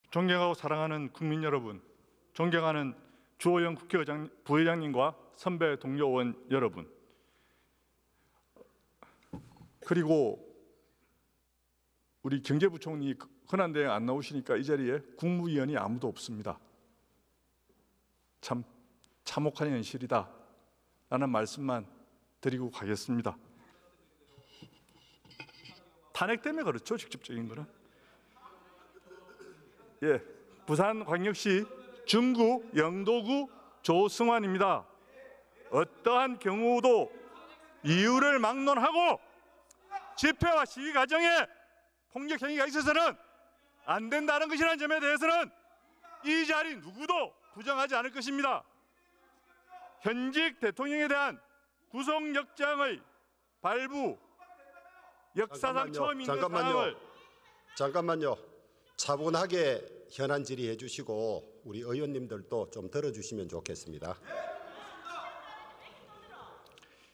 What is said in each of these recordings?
존경하고 사랑하는 국민 여러분, 존경하는 주호영 부회장님과 선배 동료 의원 여러분, 그리고 우리 경제부총리 현안대행 안 나오시니까 이 자리에 국무위원이 아무도 없습니다. 참 참혹한 현실이다 라는 말씀만 드리고 가겠습니다. 탄핵 때문에 그렇죠, 직접적인 거는. 예, 부산광역시 중구 영도구 조승환입니다. 어떠한 경우도 이유를 막론하고 집회와 시위 과정에 폭력 행위가 있어서는 안 된다는 것이라는 점에 대해서는 이 자리 누구도 부정하지 않을 것입니다. 현직 대통령에 대한 구속영장의 발부, 역사상 처음 있는 상황을 잠깐만요. 차분하게 현안 질의해 주시고 우리 의원님들도 좀 들어주시면 좋겠습니다.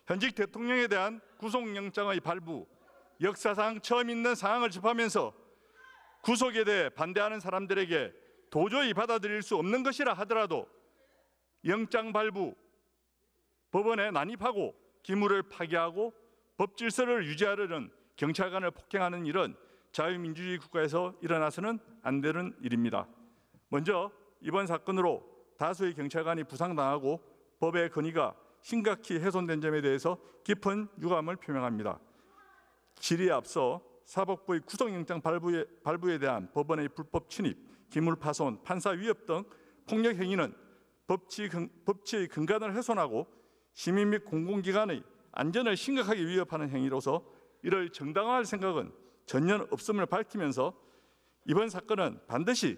현직 대통령에 대한 구속영장의 발부, 역사상 처음 있는 상황을 접하면서 구속에 대해 반대하는 사람들에게 도저히 받아들일 수 없는 것이라 하더라도 영장 발부, 법원에 난입하고 기물을 파괴하고 법 질서를 유지하려는 경찰관을 폭행하는 일은 자유민주주의 국가에서 일어나서는 안 되는 일입니다. 먼저 이번 사건으로 다수의 경찰관이 부상당하고 법의 권위가 심각히 훼손된 점에 대해서 깊은 유감을 표명합니다. 질의에 앞서 사법부의 구속영장 발부에 대한 법원의 불법 침입, 기물 파손, 판사 위협 등 폭력 행위는 법치의 근간을 훼손하고 시민 및 공공기관의 안전을 심각하게 위협하는 행위로서 이를 정당화할 생각은 전혀 없음을 밝히면서 이번 사건은 반드시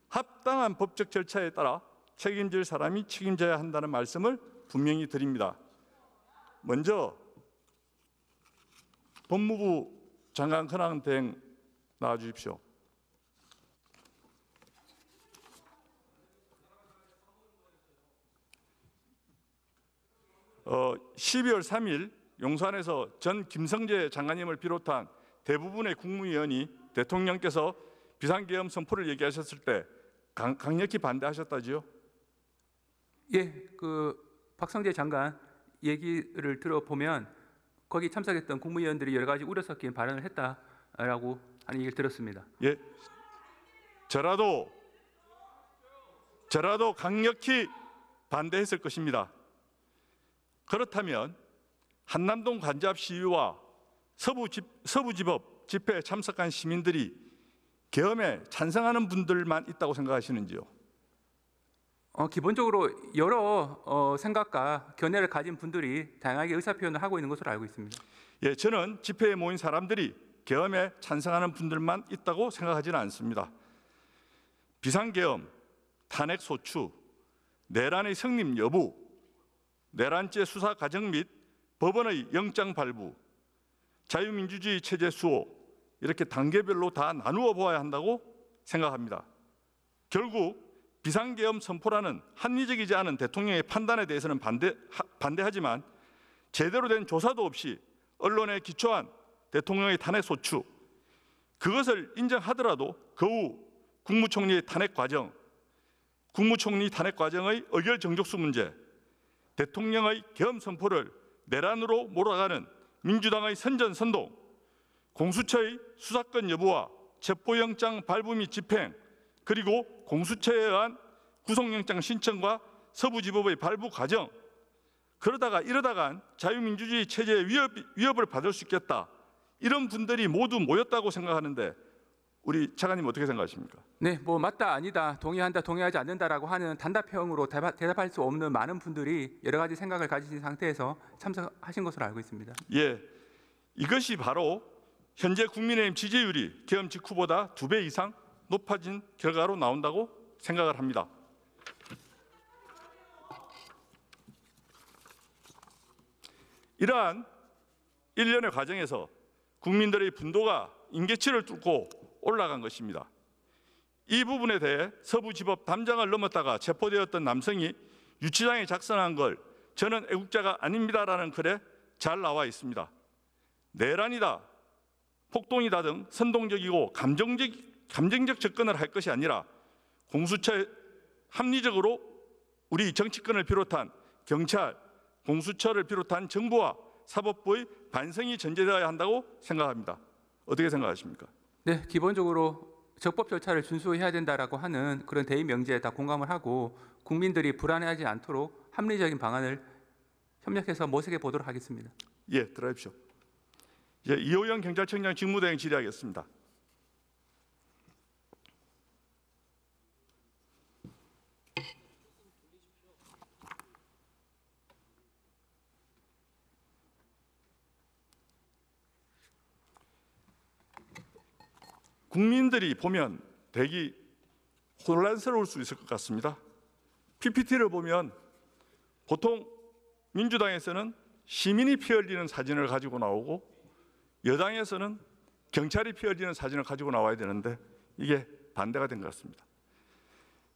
합당한 법적 절차에 따라 책임질 사람이 책임져야 한다는 말씀을 분명히 드립니다. 먼저 법무부 장관 현황대행 나와 주십시오. 어, 12월 3일 용산에서 전 김성재 장관님을 비롯한 대부분의 국무위원이 대통령께서 비상계엄 선포를 얘기하셨을 때 강력히 반대하셨다지요? 예, 그 박성재 장관 얘기를 들어보면 거기 참석했던 국무위원들이 여러 가지 우려 섞인 발언을 했다라고 하는 얘기를 들었습니다. 예, 저라도 강력히 반대했을 것입니다. 그렇다면 한남동 관잡 시위와 서부지법 집회에 참석한 시민들이 계엄에 찬성하는 분들만 있다고 생각하시는지요? 기본적으로 여러 생각과 견해를 가진 분들이 다양하게 의사표현을 하고 있는 것으로 알고 있습니다. 예, 저는 집회에 모인 사람들이 계엄에 찬성하는 분들만 있다고 생각하지는 않습니다. 비상계엄, 탄핵소추, 내란의 성립 여부, 내란죄 수사 과정 및 법원의 영장 발부, 자유민주주의 체제 수호, 이렇게 단계별로 다 나누어 보아야 한다고 생각합니다. 결국 비상계엄 선포라는 합리적이지 않은 대통령의 판단에 대해서는 반대하지만 제대로 된 조사도 없이 언론에 기초한 대통령의 탄핵소추, 그것을 인정하더라도 그 후 국무총리 탄핵 과정의 의결 정족수 문제, 대통령의 계엄 선포를 내란으로 몰아가는 민주당의 선전선동, 공수처의 수사권 여부와 체포영장 발부 및 집행, 그리고 공수처에 의한 구속영장 신청과 서부지법의 발부 과정, 이러다간 자유민주주의 체제의 위협을 받을 수 있겠다, 이런 분들이 모두 모였다고 생각하는데 우리 차관님 어떻게 생각하십니까? 네, 뭐 맞다 아니다, 동의한다 동의하지 않는다라고 하는 단답형으로 대답할 수 없는 많은 분들이 여러 가지 생각을 가지신 상태에서 참석하신 것으로 알고 있습니다. 예, 이것이 바로 현재 국민의힘 지지율이 계엄 직후보다 2배 이상 높아진 결과로 나온다고 생각을 합니다. 이러한 일련의 과정에서 국민들의 분노가 임계치를 뚫고 올라간 것입니다. 이 부분에 대해 서부지법 담장을 넘었다가 체포되었던 남성이 유치장에 작성한 걸 저는 애국자가 아닙니다라는 글에 잘 나와 있습니다. 내란이다, 폭동이다 등 선동적이고 감정적 접근을 할 것이 아니라 공수처에 합리적으로 우리 정치권을 비롯한 경찰, 공수처를 비롯한 정부와 사법부의 반성이 전제되어야 한다고 생각합니다. 어떻게 생각하십니까? 네, 기본적으로 적법 절차를 준수해야 된다라고 하는 그런 대의 명제에 다 공감을 하고 국민들이 불안해하지 않도록 합리적인 방안을 협력해서 모색해 보도록 하겠습니다. 예, 들어십시오. 예, 이호영 경찰청장 직무대행 질의하겠습니다. 국민들이 보면 대기 혼란스러울 수 있을 것 같습니다. PPT를 보면 보통 민주당에서는 시민이 피 흘리는 사진을 가지고 나오고 여당에서는 경찰이 피 흘리는 사진을 가지고 나와야 되는데 이게 반대가 된 것 같습니다.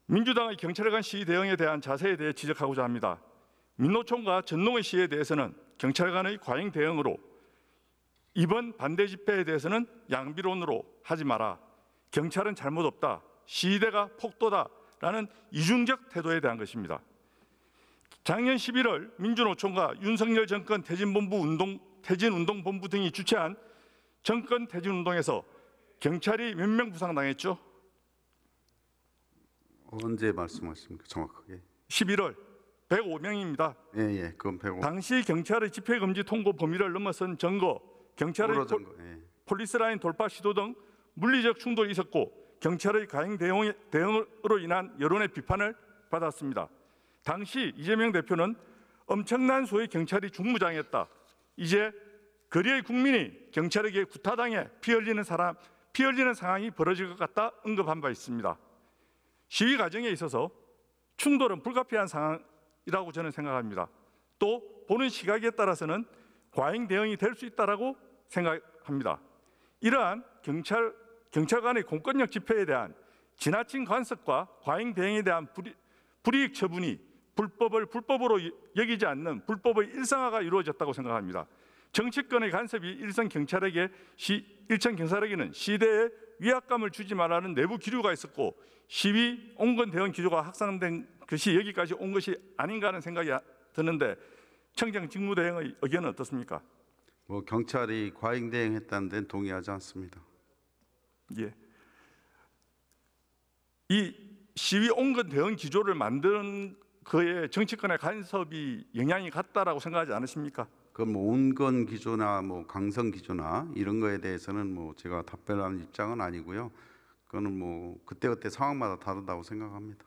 민주당의 경찰에 관한 시위 대응에 대한 자세에 대해 지적하고자 합니다. 민노총과 전농의 시위에 대해서는 경찰 간의 과잉 대응으로, 이번 반대 집회에 대해서는 양비론으로 하지 마라, 경찰은 잘못 없다, 시위대가 폭도다라는 이중적 태도에 대한 것입니다. 작년 11월 민주노총과 윤석열 정권 퇴진운동본부 등이 주최한 정권 퇴진운동에서 경찰이 몇 명 부상당했죠? 언제 말씀하십니까? 정확하게. 11월 105명입니다. 예, 그건 105. 당시 경찰의 집회금지 통고 범위를 넘어선 증거, 경찰의 폴리스라인 돌파 시도 등 물리적 충돌이 있었고 경찰의 과잉 대응으로 인한 여론의 비판을 받았습니다. 당시 이재명 대표는 엄청난 수의 경찰이 중무장했다, 이제 거리의 국민이 경찰에게 구타당해 피 흘리는 상황이 벌어질 것 같다 언급한 바 있습니다. 시위 과정에 있어서 충돌은 불가피한 상황이라고 저는 생각합니다. 또 보는 시각에 따라서는 과잉 대응이 될 수 있다고 생각합니다. 이러한 경찰 간의 공권력 집회에 대한 지나친 간섭과 과잉 대응에 대한 불이익 처분이 불법을 불법으로 여기지 않는 불법의 일상화가 이루어졌다고 생각합니다. 정치권의 간섭이 일선 경찰에게는 시대에 위압감을 주지 말라는 내부 기류가 있었고 시위 온건 대응 기조가 확산된 것이 여기까지 온 것이 아닌가 하는 생각이 드는데 청장 직무대행의 의견은 어떻습니까? 경찰이 과잉 대응했다는 데는 동의하지 않습니다. 예. 이 시위 온건 대응 기조를 만드는 그의 정치권의 간섭이 영향이 갔다라고 생각하지 않으십니까? 그건 온건 기조나 강성 기조나 이런 거에 대해서는 제가 답변하는 입장은 아니고요. 그거는 그때그때 상황마다 다르다고 생각합니다.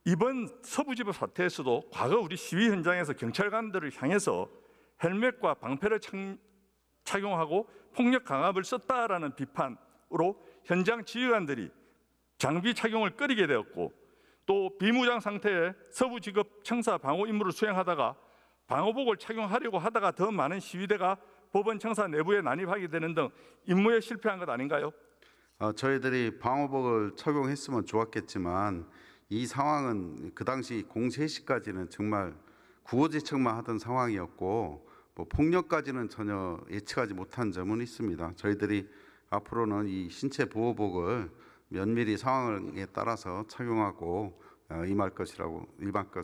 이번 서부지법 사태에서도 과거 우리 시위 현장에서 경찰관들을 향해서 헬멧과 방패를 착용하고 폭력 강압을 썼다라는 비판으로 현장 지휘관들이 장비 착용을 꺼리게 되었고, 또 비무장 상태의 서부지법 청사 방호 임무를 수행하다가 방호복을 착용하려고 하다가 더 많은 시위대가 법원 청사 내부에 난입하게 되는 등 임무에 실패한 것 아닌가요? 저희들이 방호복을 착용했으면 좋았겠지만 이 상황은 그 당시 03시까지는 정말 구호제청만 하던 상황이었고 폭력까지는 전혀 예측하지 못한 점은 있습니다. 저희들이 앞으로는 이 신체 보호복을 면밀히 상황에 따라서 착용하고 임할 것이라고 생각합니다.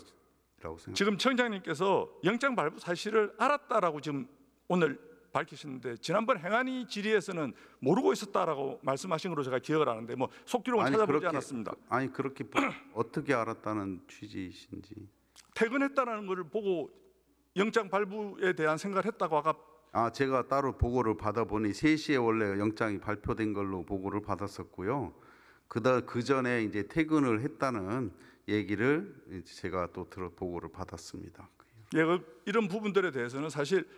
지금 청장님께서 영장 발부 사실을 알았다라고 지금 오늘 밝히셨는데 지난번 행안위 질의에서는 모르고 있었다라고 말씀하신 걸로 제가 기억을 하는데 속기록은 찾아보지 않았습니다. 그렇게 어떻게 알았다는 취지이신지. 퇴근했다는 것을 보고 영장 발부에 대한 생각을 했다고 아까 제가 따로 보고를 받아보니 3시에 원래 영장이 발표된 걸로 보고를 받았었고요. 그 전에 이제 퇴근을 했다는 얘기를 제가 또 보고를 받았습니다. 예, 이런 부분들에 대해서는 사실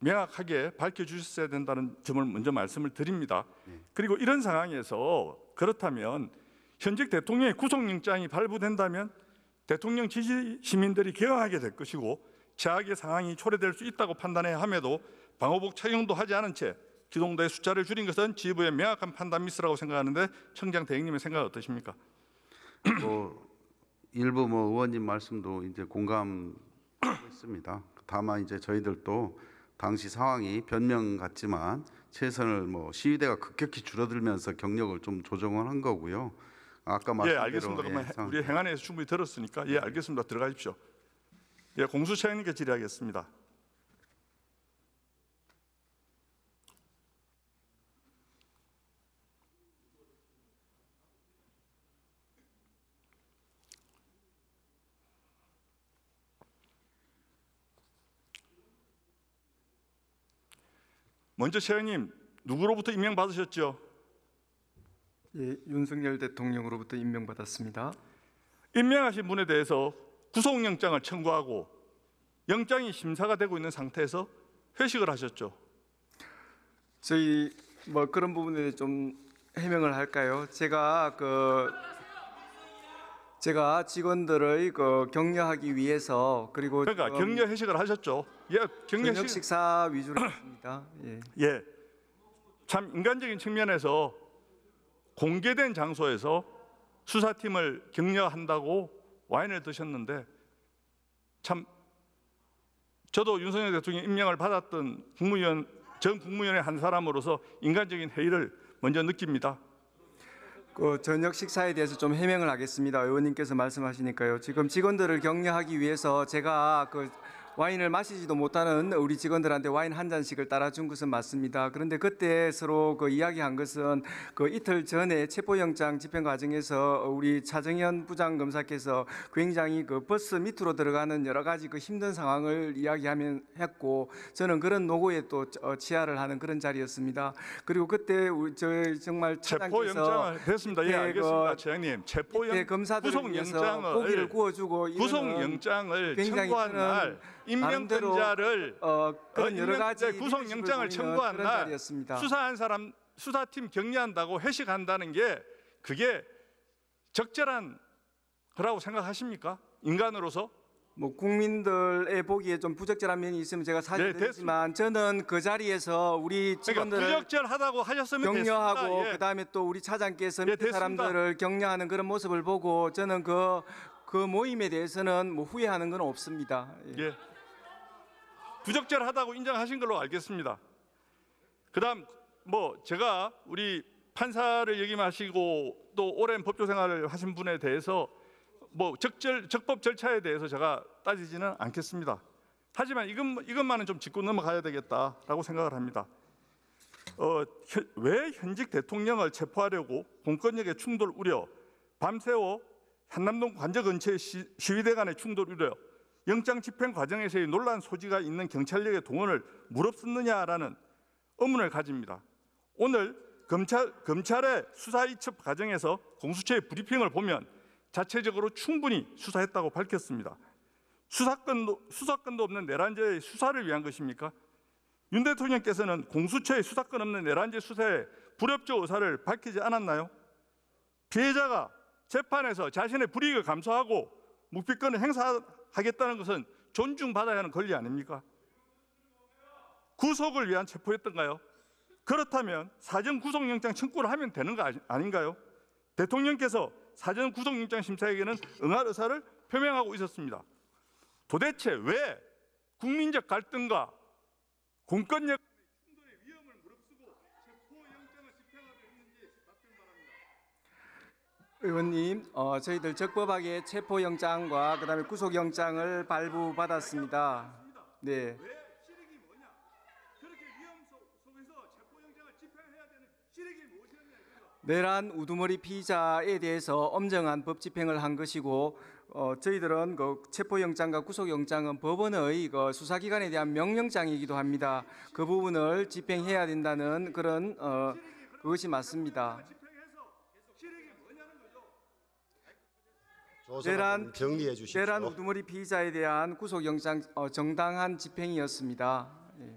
명확하게 밝혀주셨어야 된다는 점을 먼저 말씀을 드립니다. 그리고 이런 상황에서 그렇다면 현직 대통령의 구속영장이 발부된다면 대통령 지지 시민들이 개항하게 될 것이고 최악의 상황이 초래될 수 있다고 판단해야 함에도 방호복 착용도 하지 않은 채 기동대의 숫자를 줄인 것은 지휘부의 명확한 판단 미스라고 생각하는데 청장 대행님의 생각은 어떠십니까? 일부 의원님 말씀도 이제 공감했습니다. 다만 이제 저희들도 당시 상황이 변명 같지만 최선을 시위대가 급격히 줄어들면서 경력을 좀 조정을 한 거고요. 아까 예, 말씀대로 알겠습니다. 그러면 예, 우리 행안위에서 충분히 들었으니까 예, 알겠습니다. 들어가십시오. 예, 공수처장님께 질의하겠습니다. 먼저 차장님 누구로부터 임명받으셨죠? 예, 윤석열 대통령으로부터 임명받았습니다. 임명하신 분에 대해서 구속영장을 청구하고 영장이 심사가 되고 있는 상태에서 회식을 하셨죠. 저희 뭐 그런 부분에 좀 해명을 할까요? 제가 직원들의 격려하기 위해서 그리고 그러니까 격려 회식을 하셨죠. 예, 격려 저녁 회식. 식사 위주로 했습니다. 예. 예, 참 인간적인 측면에서 공개된 장소에서 수사팀을 격려한다고 와인을 드셨는데 참 저도 윤석열 대통령 임명을 받았던 전 국무위원의 한 사람으로서 인간적인 회의를 먼저 느낍니다. 그 저녁 식사에 대해서 좀 해명을 하겠습니다. 의원님께서 말씀하시니까요. 지금 직원들을 격려하기 위해서 제가 와인을 마시지도 못하는 우리 직원들한테 와인 한 잔씩을 따라준 것은 맞습니다. 그런데 그때 서로 이야기한 것은 이틀 전에 체포영장 집행 과정에서 우리 차정현 부장검사께서 굉장히 버스 밑으로 들어가는 여러 가지 힘든 상황을 했고 저는 그런 노고에 또 치하를 하는 그런 자리였습니다. 그리고 그때 정말 차장께서 체포영장을 됐습니다. 예, 알겠습니다, 차장님. 검사들을 위해서 고기를 구워주고 구속영장을 굉장히 청구한 날 임명권자를 그런 여러 가지 구속영장을 청구한 그런 날 자리였습니다. 수사한 사람 수사팀 격려한다고 회식한다는 게 그게 적절한 거라고 생각하십니까? 인간으로서? 뭐 국민들의 보기에 좀 부적절한 면이 있으면 제가 사죄드리지만 저는 그 자리에서 우리 그러니까 직원들을 부적절하다고 하셨으면 격려하고 됐습니다. 예. 그다음에 또 우리 차장께서 예, 밑에 됐습니다. 사람들을 격려하는 그런 모습을 보고 저는 그 모임에 대해서는 뭐 후회하는 건 없습니다. 예. 예. 부적절하다고 인정하신 걸로 알겠습니다. 그다음 뭐 제가 우리 판사를 역임하시고 또 오랜 법조 생활을 하신 분에 대해서 뭐 적법 절차에 대해서 제가 따지지는 않겠습니다. 하지만 이것만은 좀 짚고 넘어가야 되겠다라고 생각을 합니다. 왜 현직 대통령을 체포하려고 공권력의 충돌 우려, 밤새워 한남동 관저 근처의 시위대 간의 충돌 우려, 영장 집행 과정에서의 논란 소지가 있는 경찰력의 동원을 무릅쓰느냐라는 의문을 가집니다. 오늘 검찰의 수사 이첩 과정에서 공수처의 브리핑을 보면 자체적으로 충분히 수사했다고 밝혔습니다. 수사권도 없는 내란죄의 수사를 위한 것입니까? 윤 대통령께서는 공수처의 수사권 없는 내란죄 수사에 불협조 의사를 밝히지 않았나요? 피해자가 재판에서 자신의 불이익을 감수하고 묵비권을 행사하겠다는 것은 존중받아야 하는 권리 아닙니까? 구속을 위한 체포였던가요? 그렇다면 사전 구속영장 청구를 하면 되는 거 아닌가요? 대통령께서 사전 구속영장 심사에게는 응할 의사를 표명하고 있었습니다. 도대체 왜 국민적 갈등과 공권력 충돌의 위험을 무릅쓰고 체포영장을 집행하려 했는지 답변 바랍니다. 의원님, 저희들 적법하게 체포영장과 그다음에 구속영장을 발부받았습니다. 네. 왜 시력이 뭐냐? 그렇게 위험 속에서 체포영장을 집행해야 되는 시력이 무엇이었냐 이거죠. 내란 우두머리 피의자에 대해서 엄정한 법 집행을 한 것이고 저희들은 체포영장과 구속영장은 법원의 수사기관에 대한 명령장이기도 합니다. 그 부분을 집행해야 된다는 그런 그것이 맞습니다. 조사관 정리해 주십시오. 내란 우두머리 피의자에 대한 구속영장 정당한 집행이었습니다. 예.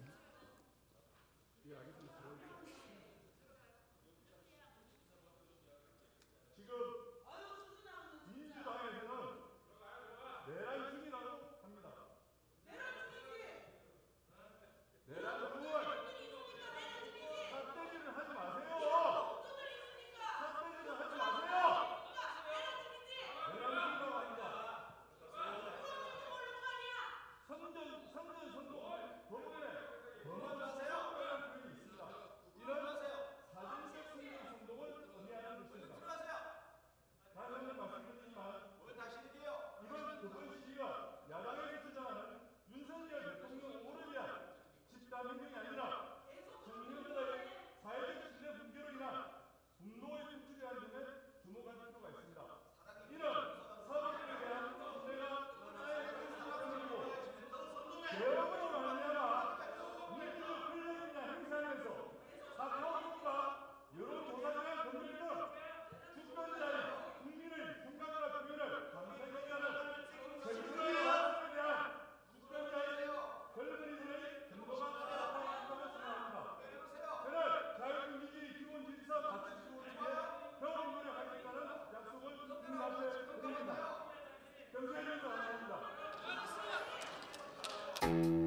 있습니다.